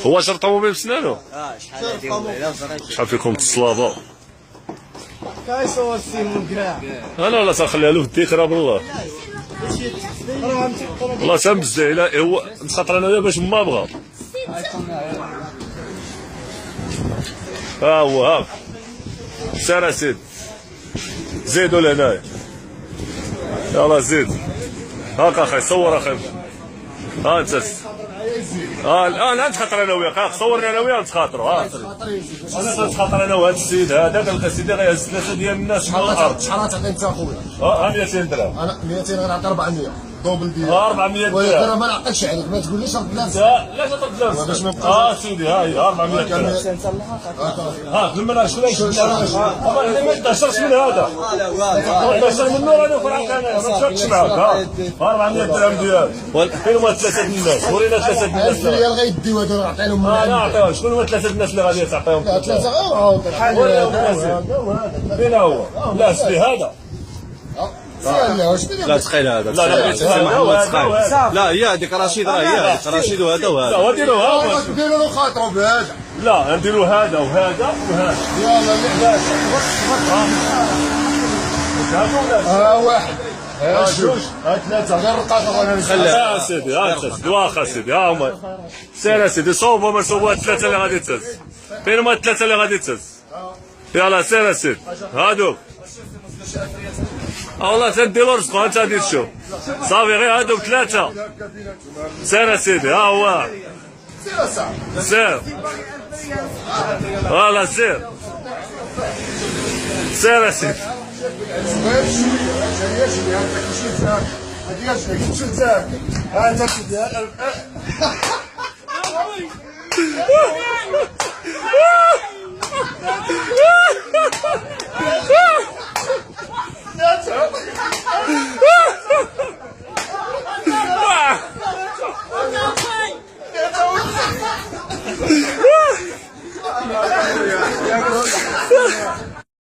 هو شرب طوموبيل بسنانو؟ شحال هادي شحال فيكم الصلابه؟ كايصور السيمون كراع. لا تخليها له في الذكرى بالله. والله تنبزع الا هو نخاطر انا باش ما بغا. ها هو هاك سير اسيدي زيدوا لهنايا يلا زيد هاك اخي صور اخي ها انت الان نتخاطر انا وياك صورني انا وياه نتخاطروا انا نتخاطر انا وهذا السيد هذا كنلقى سيدي غيهز 3 ديال الناس من الارض. شحال تعطي انت اخويا؟ 200 درهم. انا 200 غنعطي 400 دوبل ديال 400 درهم. انا ما نعطيكش عليك ما تقوليش راه بلاتي. لا تطلب بلاصه باش ما يبقاش. سيدي ها هي 400 درهم. ها لما شكون طبعا انا ما نقدرش من هذا. ما نقدرش منه راه فرعك انا ما تشاركش معاك. ها 400 درهم ديالك. فين هما 3 الناس؟ ورينا 3 الناس. 1000 ريال غيديو هذو نعطي لهم. انا نعطيهم. شكون هما 3 الناس اللي غادي تعطيهم؟ 3 غير بحال هذا. فين هو؟ لا سيدي هذا. لا تخيل هذا لا هي هذيك رشيد راه هي رشيد وهذا وهذا لا نديرو هذا نديرو له خاطرو بهذا لا نديرو هذا وهذا وهذا يلا ها واحد ها جوج ها ثلاثة غير الرقاقة انا خليها سيدي ها انت واخا سيدي ها هما سير سيدي صوبوا ما صوبوا الثلاثة اللي غادي تهز فين هما الثلاثة اللي غادي تهز يلا سير سيدي هادوك والله تنديرو رزقو انت غادي تشوف صافي غير هادوك 3 سير سيدي ها هو سير والله سير سير سيدي هذا